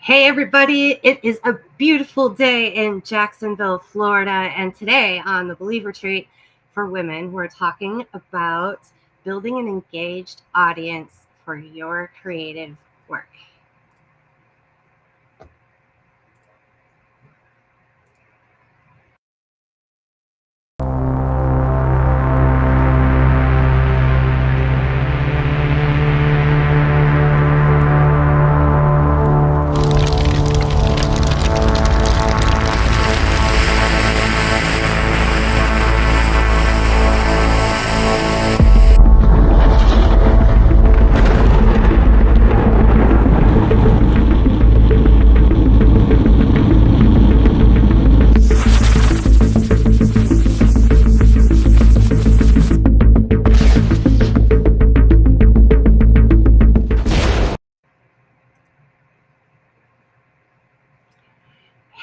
Hey everybody, it is a beautiful day in Jacksonville, Florida, and today on the Believe Retreat for Women, we're talking about building an engaged audience for your creative work.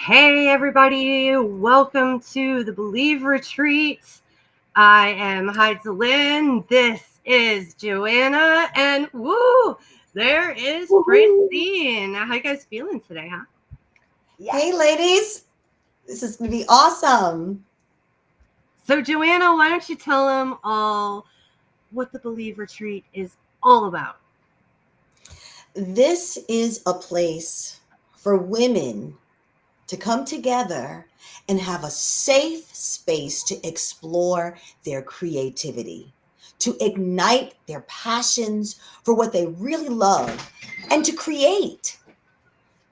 Hey everybody, welcome to the Believe Retreat. I am Heidelin. This is Joanna, and woo, there is Francine. How you guys feeling today, huh? Hey ladies, this is going to be awesome. So Joanna, why don't you tell them all what the Believe Retreat is all about? This is a place for women to come together and have a safe space to explore their creativity, to ignite their passions for what they really love, and to create.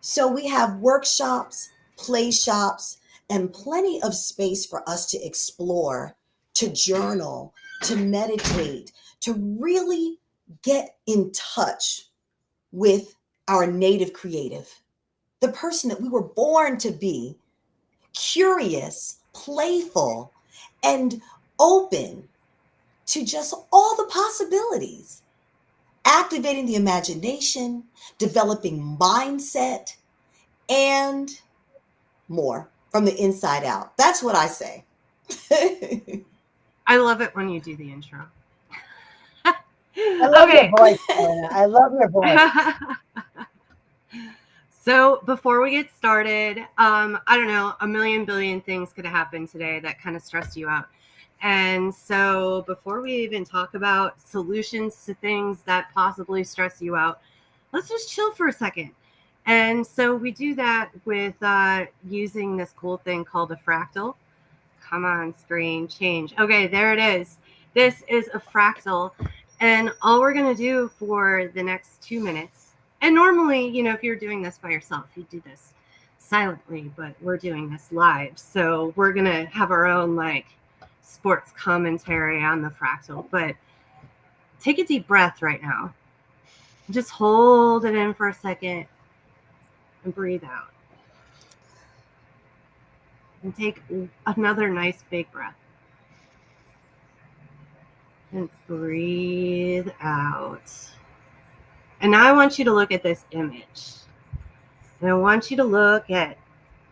So we have workshops, play shops, and plenty of space for us to explore, to journal, to meditate, to really get in touch with our native creative, the person that we were born to be, curious, playful, and open to just all the possibilities, activating the imagination, developing mindset, and more from the inside out. That's what I say. I love it when you do the intro. I love your voice, Joanna. I love your voice. So before we get started, I don't know, a million billion things could have happened today that kind of stressed you out. And so before we even talk about solutions to things that possibly stress you out, let's just chill for a second. And so we do that with using this cool thing called a fractal. Come on, screen, change. Okay, there it is. This is a fractal. And all we're going to do for the next 2 minutes, and normally, if you're doing this by yourself, you do this silently, but we're doing this live. So we're going to have our own sports commentary on the fractal. But take a deep breath right now. Just hold it in for a second and breathe out. And take another nice big breath. And breathe out. And now I want you to look at this image. And I want you to look at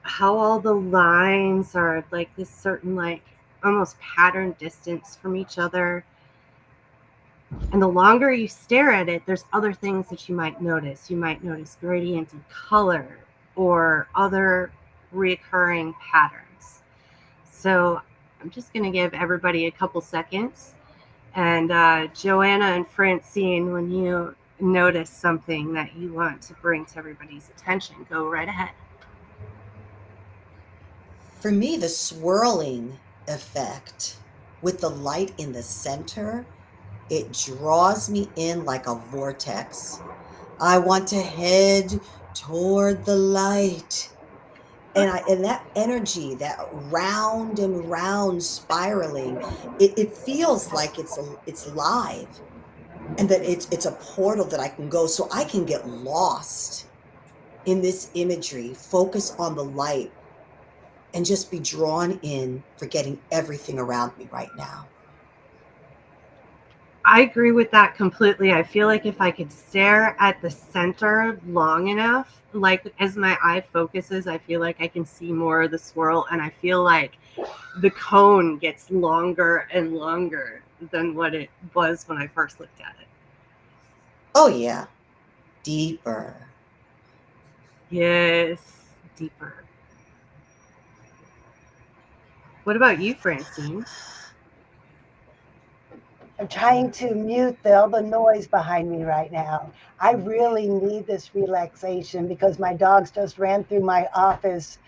how all the lines are like this certain almost pattern distance from each other. And the longer you stare at it, there's other things that you might notice. You might notice gradient of color or other recurring patterns. So I'm just going to give everybody a couple seconds. And Joanna and Francine, when you notice something that you want to bring to everybody's attention, go right ahead. For me, the swirling effect with the light in the center, it draws me in like a vortex. I want to head toward the light. And that energy, that round and round spiraling, it feels like it's live, and that it's a portal that I can go, so I can get lost in this imagery, focus on the light, and just be drawn in, forgetting everything around me right now. I agree with that completely. I feel like if I could stare at the center long enough, like as my eye focuses, I feel like I can see more of the swirl, and I feel like the cone gets longer and longer than what it was when I first looked at it. Oh yeah, deeper. Yes, deeper. What about you, Francine? I'm trying to mute all the noise behind me right now. I really need this relaxation because my dogs just ran through my office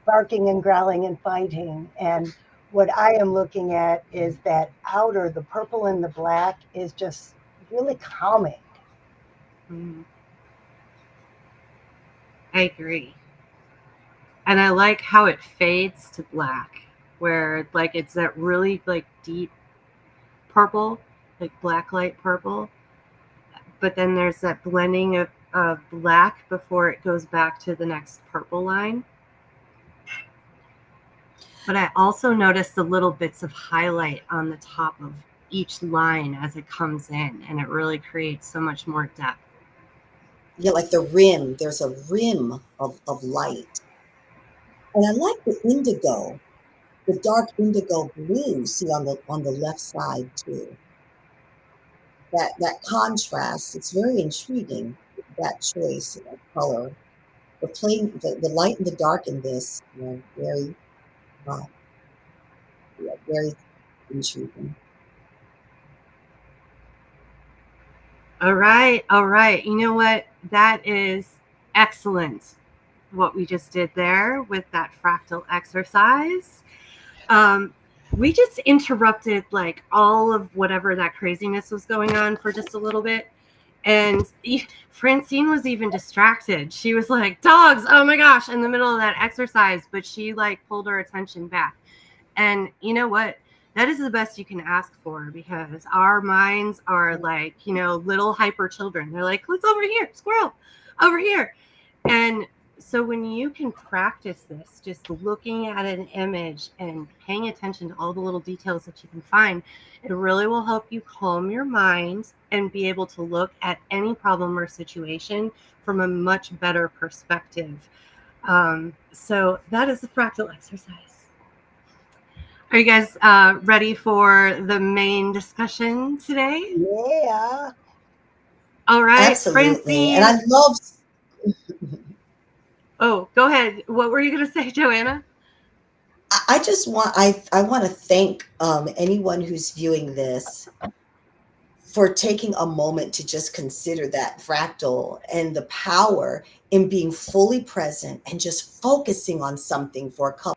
barking and growling and fighting. And what I am looking at is that outer, the purple and the black, is just really calming. Mm, I agree. And I like how it fades to black, where like it's that really like deep purple, like black light purple, but then there's that blending of black before it goes back to the next purple line. But I also noticed the little bits of highlight on the top of each line as it comes in, and it really creates so much more depth. Yeah, like the rim. There's a rim of light. And I like the indigo, the dark indigo blue, see on the left side too. That contrast, it's very intriguing, that choice of color. The light and the dark in this, very uh, yeah, very intriguing. All right, all right. You know what? That is excellent. What we just did there with that fractal exercise. Um, we just interrupted like all of whatever that craziness was going on for just a little bit. And Francine was even distracted. She was like, dogs, oh my gosh, in the middle of that exercise, but she like pulled her attention back. And you know what? That is the best you can ask for because our minds are like, little hyper children. They're like, let's over here, squirrel, over here. And so when you can practice this, just looking at an image and paying attention to all the little details that you can find, it really will help you calm your mind and be able to look at any problem or situation from a much better perspective. So that is the fractal exercise. Are you guys ready for the main discussion today? Yeah. All right, Absolutely. And Francine. I love Oh, go ahead. What were you going to say, Joanna? I just want I want to thank anyone who's viewing this for taking a moment to just consider that fractal and the power in being fully present and just focusing on something for a couple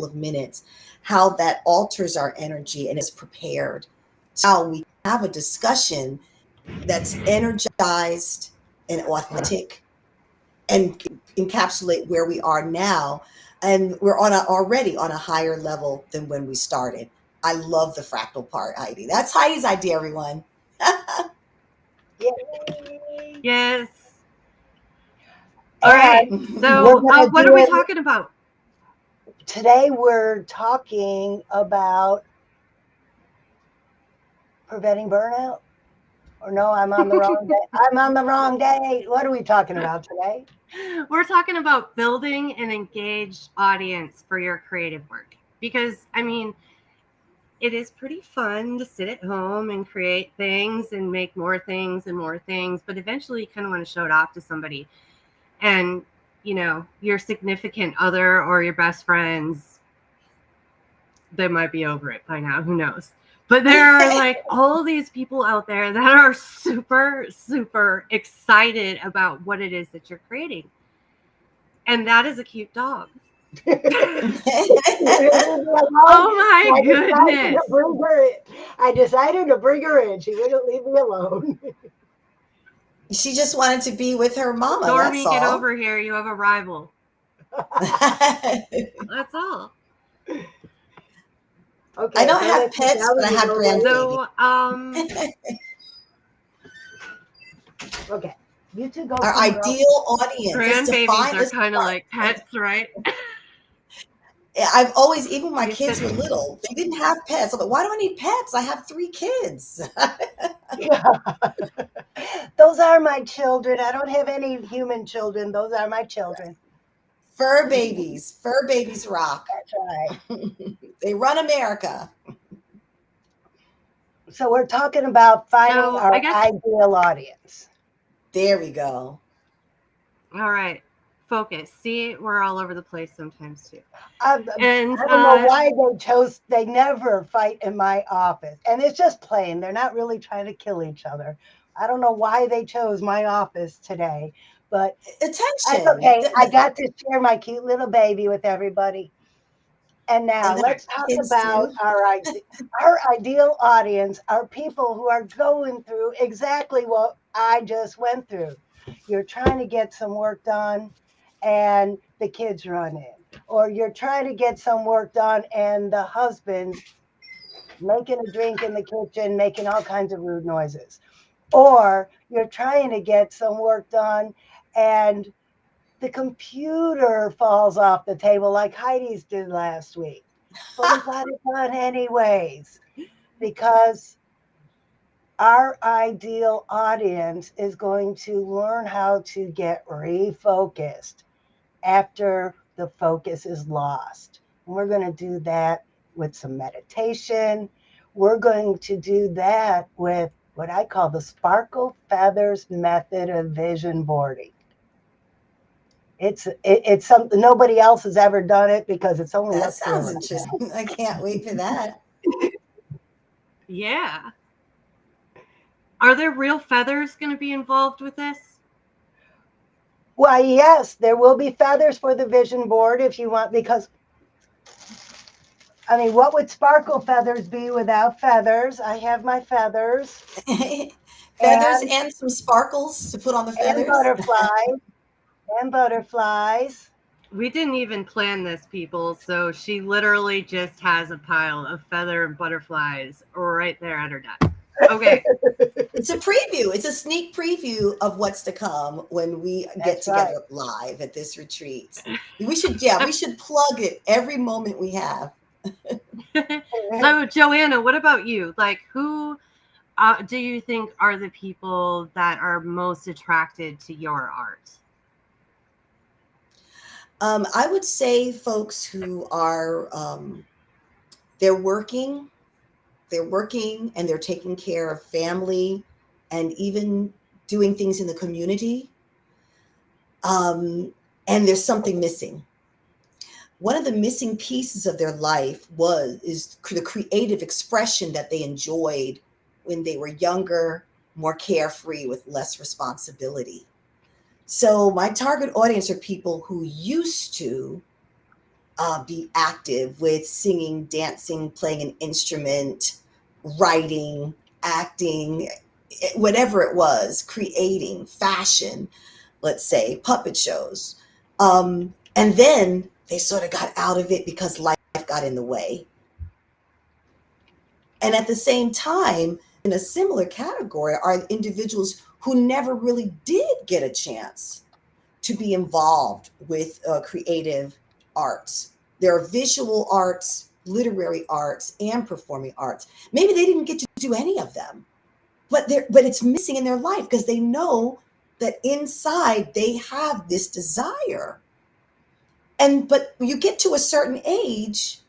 of minutes, how that alters our energy and is prepared. How we have a discussion that's energized and authentic and encapsulate where we are now. And we're already on a higher level than when we started. I love the fractal part, Heidi. That's Heidi's idea, everyone. Yay. Yes. All right. And we're So, going to what do are we it. talking about? Today we're talking about preventing burnout. Or no, I'm on the wrong day. I'm on the wrong day. What are we talking about today? We're talking about building an engaged audience for your creative work. Because, I mean, it is pretty fun to sit at home and create things and make more things and more things. But eventually you kind of want to show it off to somebody. And, your significant other or your best friends, they might be over it by now. Who knows? But there are like all these people out there that are super, super excited about what it is that you're creating. And that is a cute dog. Oh my goodness. I decided to bring her in. She wouldn't leave me alone. She just wanted to be with her mama. Stormy, That's get all. over here. You have a rival. That's all. Okay, I don't have pets, but I have grandbabies. So, okay, you two go. Our ideal audience. Grandbabies are kind of like pets, right? I've always, even my kids were little, they didn't have pets. I'm like, why do I need pets? I have 3 kids. Those are my children. I don't have any human children. Those are my children. Fur babies rock. That's right. They run America. So we're talking about finding our ideal audience. There we go. All right. Focus. See, we're all over the place sometimes too. I, And I don't know why they never fight in my office. And it's just plain. They're not really trying to kill each other. I don't know why they chose my office today, but that's Attention. okay. I got to share my cute little baby with everybody. And now And that's let's talk what kids about do. our ideal audience are people who are going through exactly what I just went through. You're trying to get some work done and the kids run in, or you're trying to get some work done and the husband's making a drink in the kitchen, making all kinds of rude noises, or you're trying to get some work done and the computer falls off the table like Heidi's did last week. But we got it done anyways because our ideal audience is going to learn how to get refocused after the focus is lost. And we're going to do that with some meditation. We're going to do that with what I call the Sparkle Feathers method of vision boarding. It's something nobody else has ever done it because it's only That up here sounds like that. interesting. I can't wait for that. yeah. Are there real feathers going to be involved with this? Why, yes, there will be feathers for the vision board if you want, because I mean, what would sparkle feathers be without feathers? I have my feathers Feathers and and some sparkles to put on the and feathers. butterflies and butterflies. We didn't even plan this, people. So she literally just has a pile of feather and butterflies right there at her desk. Okay. It's a preview. It's a sneak preview of what's to come when we get That's together right. live at this retreat. We should plug it every moment we have. So, Joanna, what about you? Like, who do you think are the people that are most attracted to your art? I would say folks who are they're working and they're taking care of family and even doing things in the community. And there's something missing. One of the missing pieces of their life is the creative expression that they enjoyed when they were younger, more carefree, with less responsibility. So my target audience are people who used to be active with singing, dancing, playing an instrument, writing, acting, whatever it was, creating, fashion, let's say, puppet shows. And then they sort of got out of it because life got in the way. And at the same time, in a similar category are individuals who never really did get a chance to be involved with creative arts. There are visual arts, literary arts, and performing arts. Maybe they didn't get to do any of them, but it's missing in their life because they know that inside they have this desire. But when you get to a certain age,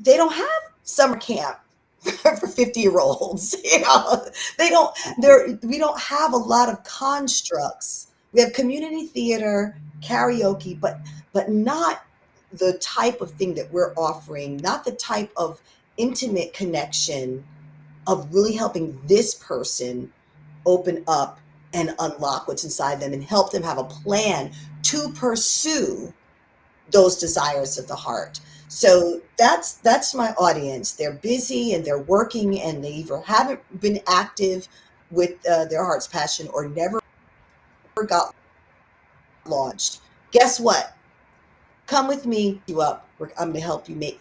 they don't have summer camp for 50-year-olds. We don't have a lot of constructs. We have community theater, karaoke, but not the type of thing that we're offering, not the type of intimate connection of really helping this person open up and unlock what's inside them and help them have a plan to pursue those desires of the heart. So that's my audience. They're busy and they're working and they either haven't been active with their heart's passion or never got launched. Guess what? Come with me. I'm going to help you make.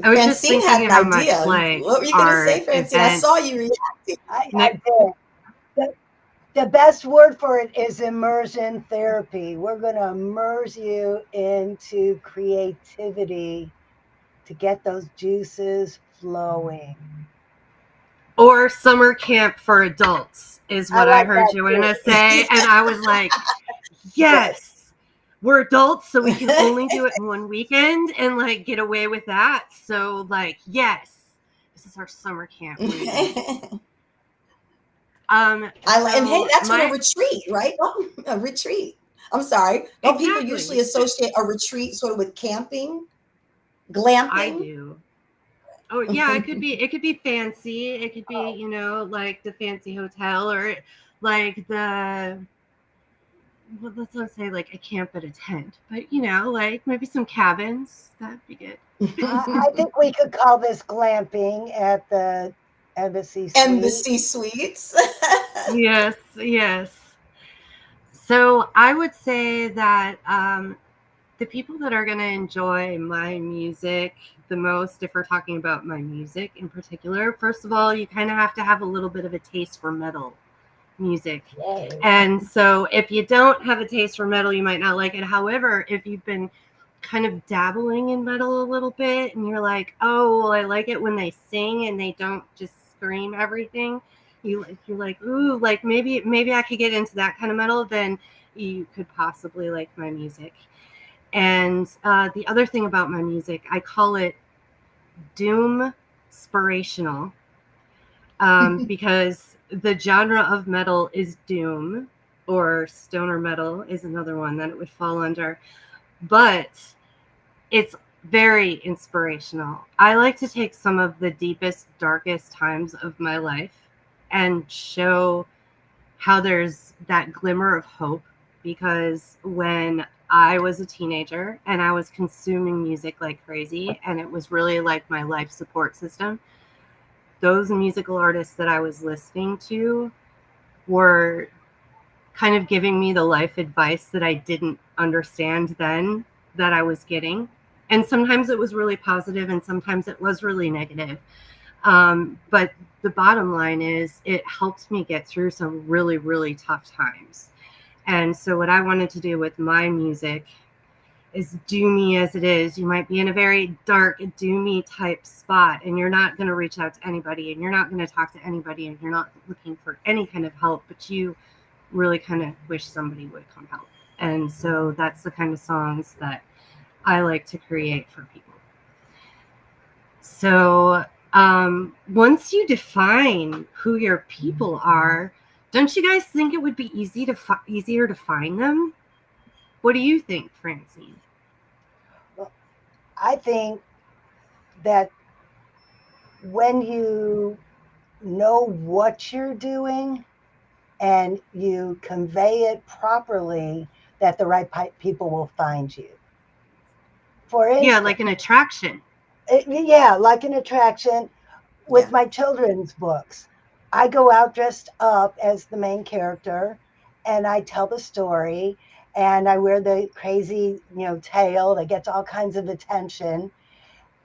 I was just Francine had thinking an how much idea. like What were you going to say, our Francine? I event. saw you reacting. I did. The best word for it is immersion therapy. We're going to immerse you into creativity to get those juices flowing. Or summer camp for adults is what I like heard that Joanna too. say. And I was like, yes, we're adults, so we can only do it in one weekend and like get away with that. So like, yes, this is our summer camp. And hey, So that's what a my retreat, right? A retreat. I'm sorry. Don't people usually exactly, associate a retreat sort of with camping, I glamping? do. Oh yeah, it could be fancy. It could be, Oh, like the fancy hotel or like the well, let's not say like a camp at a tent, but like maybe some cabins. That'd be good. I think we could call this glamping at the Embassy And the Suite. C-suites. Yes, yes. So I would say that the people that are going to enjoy my music the most, if we're talking about my music in particular, first of all, you kind of have to have a little bit of a taste for metal music. Yay. And so if you don't have a taste for metal, you might not like it. However, if you've been kind of dabbling in metal a little bit and you're like, oh, well, I like it when they sing and they don't just scream everything. You're like, ooh, like maybe I could get into that kind of metal, then you could possibly like my music. And the other thing about my music, I call it doom inspirational, because the genre of metal is doom, or stoner metal is another one that it would fall under. But it's very inspirational. I like to take some of the deepest, darkest times of my life and show how there's that glimmer of hope, because when I was a teenager and I was consuming music like crazy and it was really like my life support system, those musical artists that I was listening to were kind of giving me the life advice that I didn't understand then that I was getting. And sometimes it was really positive and sometimes it was really negative. But the bottom line is it helped me get through some really, really tough times. And so, what I wanted to do with my music is doomy as it is. You might be in a very dark, doomy type spot, and you're not going to reach out to anybody, and you're not going to talk to anybody, and you're not looking for any kind of help, but you really kind of wish somebody would come help. And so, that's the kind of songs that I like to create for people. So once you define who your people are, don't you guys think it would be easier to find them? What do you think, Francine? Well, I think that when you know what you're doing and you convey it properly, that the right people will find you. For Yeah, instance, like an attraction. yeah, like an attraction with Yeah. my children's books. I go out dressed up as the main character and I tell the story and I wear the crazy, tail that gets all kinds of attention.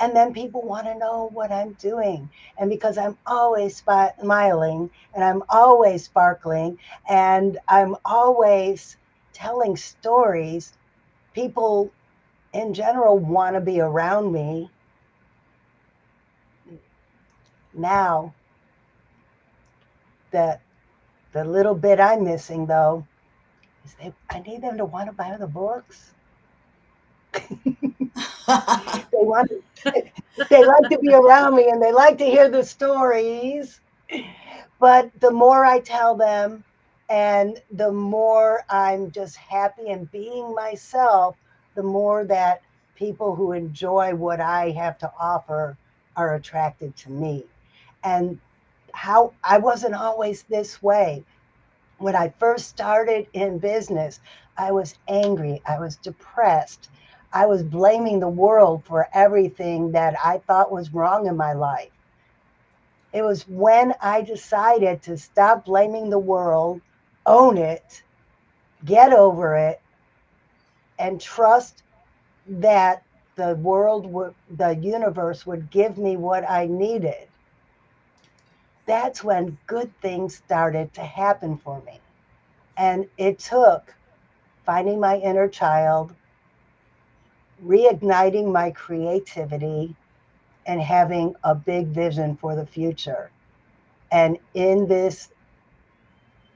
And then people want to know what I'm doing. And because I'm always smiling and I'm always sparkling and I'm always telling stories, people in general want to be around me. Now, the the little bit I'm missing though is I need them to want to buy the books. They want they like to be around me and they like to hear the stories. But the more I tell them and the more I'm just happy and being myself, the more that people who enjoy what I have to offer are attracted to me. And how I wasn't always this way. When I first started in business, I was angry, I was depressed, I was blaming the world for everything that I thought was wrong in my life. It was when I decided to stop blaming the world, own it, get over it, and trust that the universe would give me what I needed. That's when good things started to happen for me. And it took finding my inner child, reigniting my creativity, and having a big vision for the future. And in this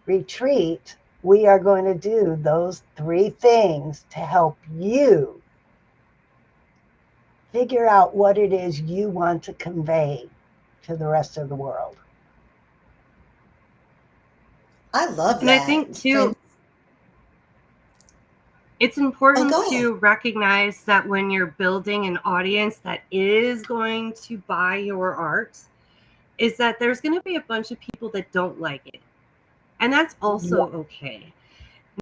retreat, we are going to do those three things to help you figure out what it is you want to convey to the rest of the world. I love And I that. think too, Friend, it's oh, important go ahead. to recognize that when you're building an audience that is going to buy your art, is that there's going to be a bunch of people that don't like it. And that's also okay.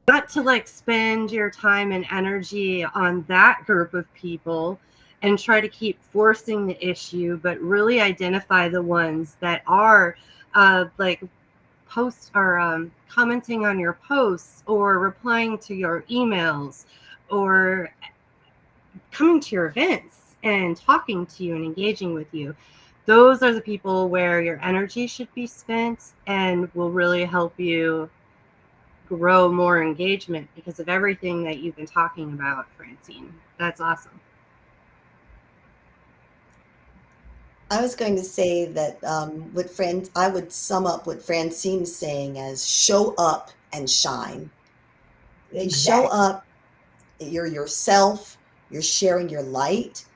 Not to like spend your time and energy on that group of people and try to keep forcing the issue, but really identify the ones that are like post or commenting on your posts or replying to your emails or coming to your events and talking to you and engaging with you. Those are the people where your energy should be spent and will really help you grow more engagement because of everything that you've been talking about, Francine. That's awesome. I was going to say that I would sum up what Francine's saying as show up and shine. If you show Exactly. up, you're yourself, you're sharing your light,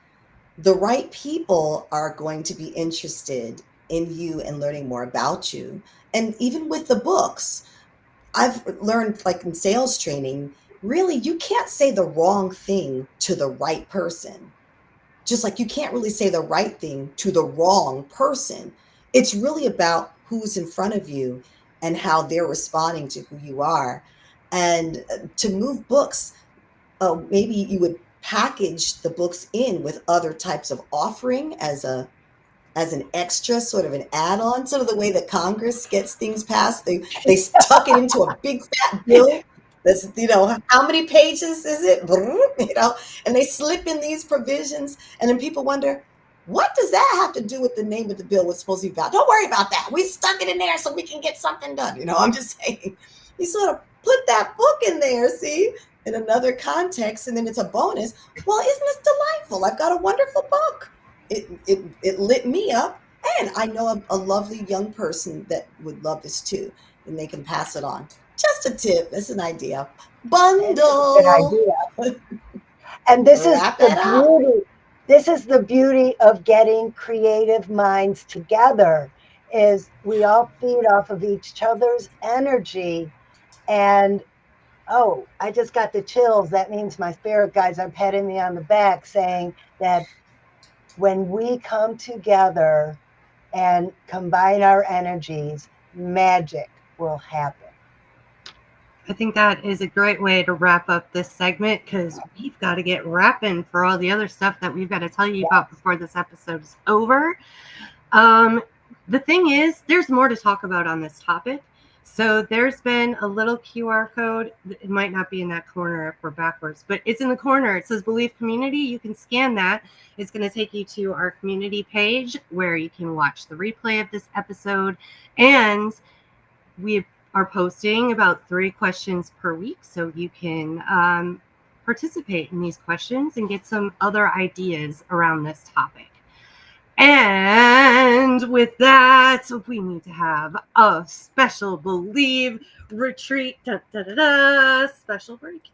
the right people are going to be interested in you and learning more about you. And even with the books, I've learned, like in sales training, really, you can't say the wrong thing to the right person. Just like you can't really say the right thing to the wrong person. It's really about who's in front of you and how they're responding to who you are. And to move books, maybe you would package the books in with other types of offering as an extra, sort of an add-on, sort of the way that Congress gets things passed. They tuck it into a big fat bill that's, how many pages is it? And they slip in these provisions, and then people wonder, what does that have to do with the name of the bill was supposed to be about? Don't worry about that. We stuck it in there so we can get something done. I'm just saying, you sort of put that book in there, see, in another context, and then it's a bonus. Well, isn't this delightful? I've got a wonderful book. It lit me up, and I know a lovely young person that would love this too, and they can pass it on. Just a tip. That's an idea. It's a good Bundle. idea. And this is Wrap the it up. beauty. This is the beauty of getting creative minds together is we all feed off of each other's energy. And oh, I just got the chills. That means my spirit guides are patting me on the back saying that when we come together and combine our energies, magic will happen. I think that is a great way to wrap up this segment because we've got to get wrapping for all the other stuff that we've got to tell you about before this episode is over. The thing is, there's more to talk about on this topic. So there's been a little QR code. It might not be in that corner if we're backwards, but it's in the corner. It says Believe Community. You can scan that. It's going to take you to our community page where you can watch the replay of this episode. And we are posting about 3 questions per week. So you can participate in these questions and get some other ideas around this topic. And with that, we need to have a special Believe retreat. Special break.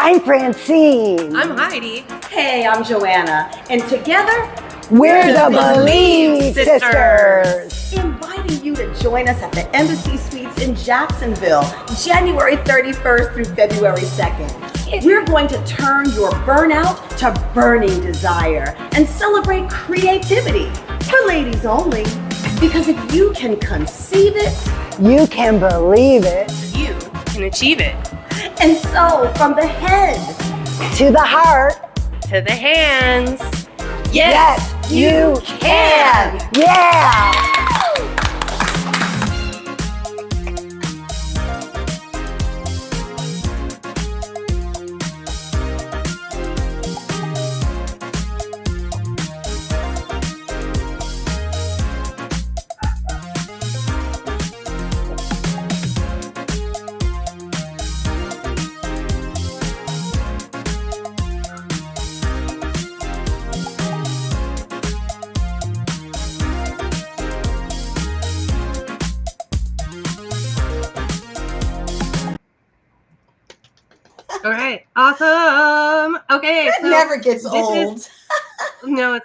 I'm Francine. I'm Heidi. Hey, I'm Joanna, and together We're the Believe Sisters. inviting you to join us at the Embassy Suites in Jacksonville, January 31st through February 2nd. We're going to turn your burnout to burning desire and celebrate creativity for ladies only. Because if you can conceive it, You can believe it. You can achieve it. and so from the head, To the heart. To the hands. Yes, you can. Yeah. All right. Awesome. Okay. That never gets this old. No,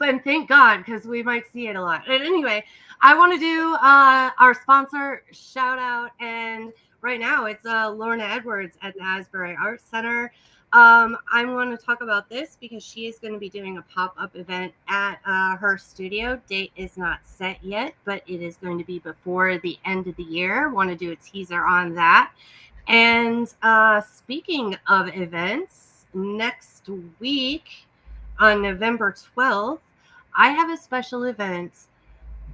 and thank God, because we might see it a lot. And anyway, I want to do our sponsor shout out, and right now it's Lorna Edwards at the Asbury Art Center. I want to talk about this because she is going to be doing a pop-up event at her studio. Date is not set yet, but it is going to be before the end of the year. Want to do a teaser on that. And speaking of events, next week on November 12th, I have a special event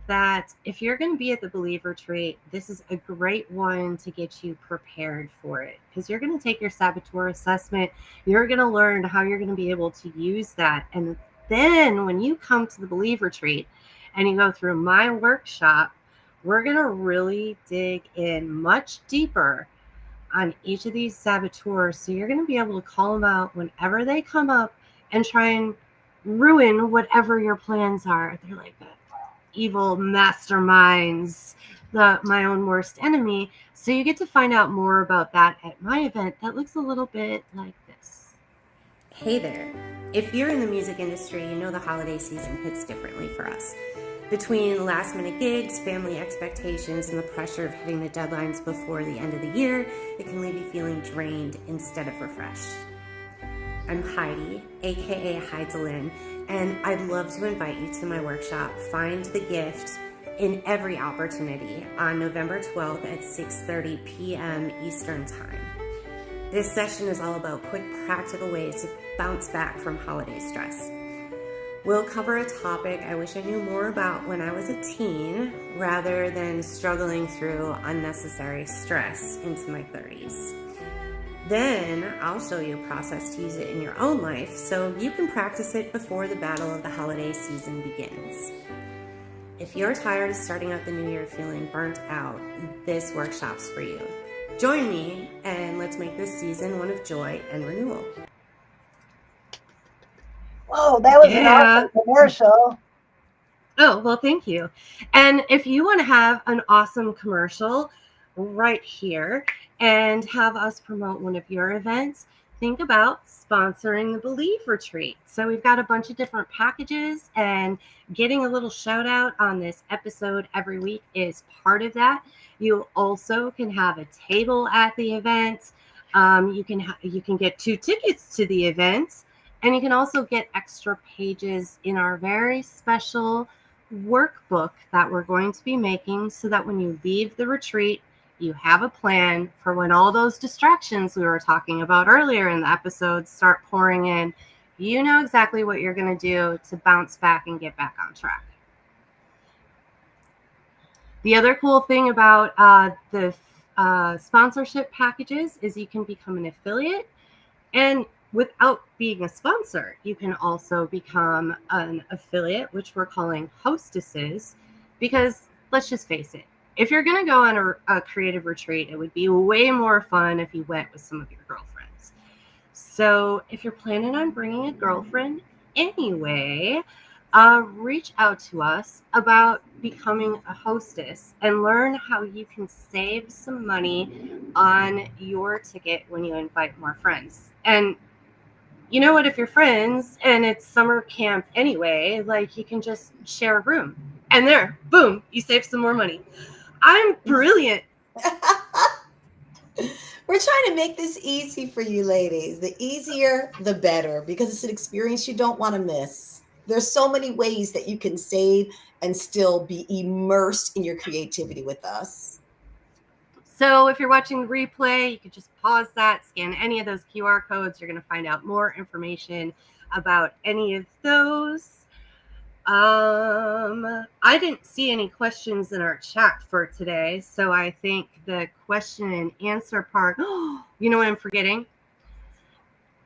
that if you're going to be at the Believe Retreat, this is a great one to get you prepared for it, because you're going to take your saboteur assessment. You're going to learn how you're going to be able to use that. And then when you come to the Believe Retreat and you go through my workshop, we're going to really dig in much deeper on each of these saboteurs. So you're going to be able to call them out whenever they come up and try and ruin whatever your plans are. They're like evil masterminds, my own worst enemy. So you get to find out more about that at my event that looks a little bit like this. Hey there. If you're in the music industry, you know the holiday season hits differently for us. Between last minute gigs, family expectations, and the pressure of hitting the deadlines before the end of the year, it can leave you feeling drained instead of refreshed. I'm Heidi, aka Heidelin, and I'd love to invite you to my workshop, Find the Gift in Every Opportunity, on November 12th at 6:30 p.m. Eastern Time. This session is all about quick, practical ways to bounce back from holiday stress. We'll cover a topic I wish I knew more about when I was a teen, rather than struggling through unnecessary stress into my 30s. Then I'll show you a process to use it in your own life so you can practice it before the battle of the holiday season begins. If you're tired of starting out the new year feeling burnt out, this workshop's for you. Join me and let's make this season one of joy and renewal. Whoa, that was an awesome commercial. Oh, well, thank you. And if you want to have an awesome commercial right here and have us promote one of your events, think about sponsoring the Believe Retreat. So we've got a bunch of different packages, and getting a little shout out on this episode every week is part of that. You also can have a table at the event. You can get 2 tickets to the event, and you can also get extra pages in our very special workbook that we're going to be making, so that when you leave the retreat, you have a plan for when all those distractions we were talking about earlier in the episode start pouring in. You know exactly what you're going to do to bounce back and get back on track. The other cool thing about the sponsorship packages is you can become an affiliate, and without being a sponsor, you can also become an affiliate, which we're calling hostesses, because let's just face it, if you're going to go on a creative retreat, it would be way more fun if you went with some of your girlfriends. So if you're planning on bringing a girlfriend anyway, reach out to us about becoming a hostess and learn how you can save some money on your ticket when you invite more friends. And you know what, if you're friends and it's summer camp anyway, like, you can just share a room, and there, boom, you save some more money. I'm brilliant. We're trying to make this easy for you ladies. The easier, the better, because it's an experience you don't want to miss. There's so many ways that you can save and still be immersed in your creativity with us. So if you're watching the replay, you can just pause that, scan any of those QR codes. You're going to find out more information about any of those. I didn't see any questions in our chat for today, so I think the question and answer part, you know what I'm forgetting?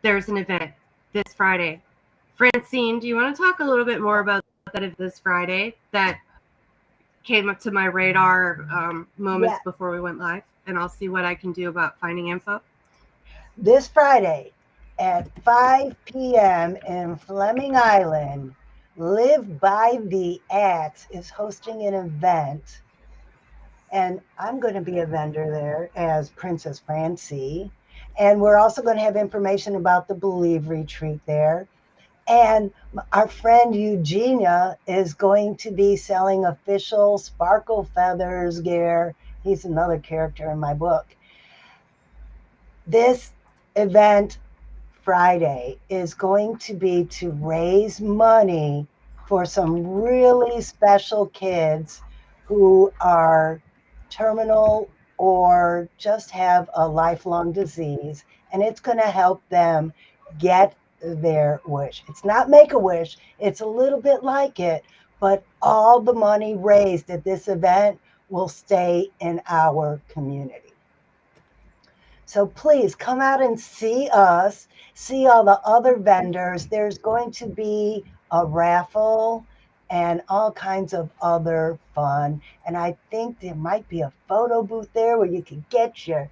There's an event this Friday. Francine, do you want to talk a little bit more about that this Friday that came up to my radar moments before we went live, and I'll see what I can do about finding info? This Friday at 5 p.m. in Fleming Island, Live by the Axe is hosting an event, and I'm going to be a vendor there as Princess Francie. And we're also going to have information about the Believe retreat there. And our friend Eugenia is going to be selling official Sparkle Feathers gear. He's another character in my book. This event Friday is going to be to raise money for some really special kids who are terminal or just have a lifelong disease. And it's going to help them get their wish. It's not Make-A-Wish. It's a little bit like it, but all the money raised at this event will stay in our community. So please come out and see us, see all the other vendors. There's going to be a raffle and all kinds of other fun. And I think there might be a photo booth there where you could get your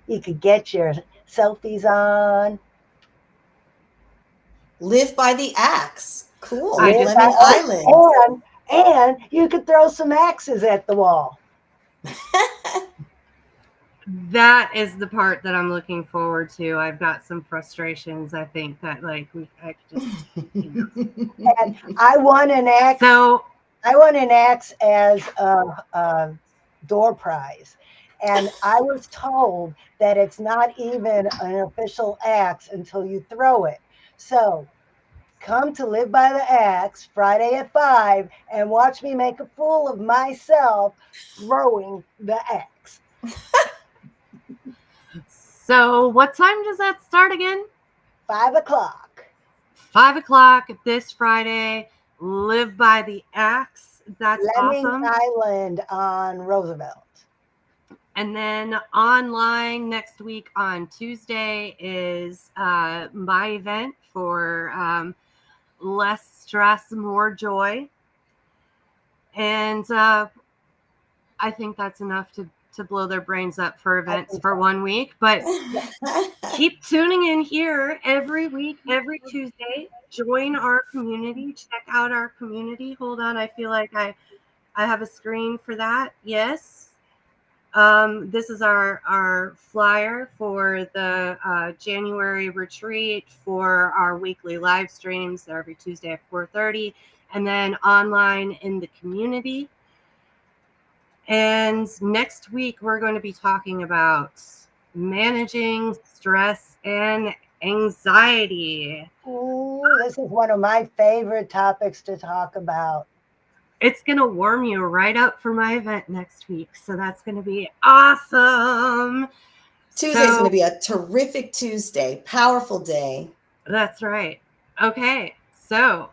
selfies on. Live by the axe. Cool. I just- Lemon Island. And you could throw some axes at the wall. That is the part that I'm looking forward to. I've got some frustrations. I think that I could just. And I won an axe. So I won an axe as a door prize. And I was told that it's not even an official axe until you throw it. So come to Live by the Axe Friday at 5 and watch me make a fool of myself throwing the axe. So what time does that start again? 5 o'clock. 5 o'clock this Friday. Live by the Axe. That's Lemming awesome. Island on Roosevelt. And then online next week on Tuesday is my event for less stress, more joy. And I think that's enough to blow their brains up for events for 1 week. But keep tuning in here every week, every Tuesday. Join our community. Check out our community. Hold on. I feel like I have a screen for that. Yes. This is our flyer for the January retreat, for our weekly live streams. They're every Tuesday at 4:30, and then online in the community. And next week, we're going to be talking about managing stress and anxiety. Ooh, this is one of my favorite topics to talk about. It's going to warm you right up for my event next week. So that's going to be awesome. Tuesday's going to be a terrific Tuesday. Powerful day. That's right. Okay. So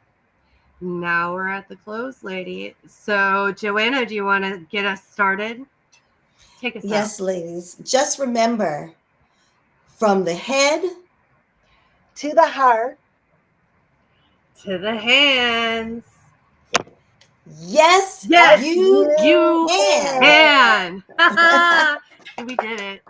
now we're at the close, lady. So Joanna, do you want to get us started? Take us out. Yes, ladies. Just remember, from the head To the heart. To the hands. Yes, Yes, you you can. can. We did it.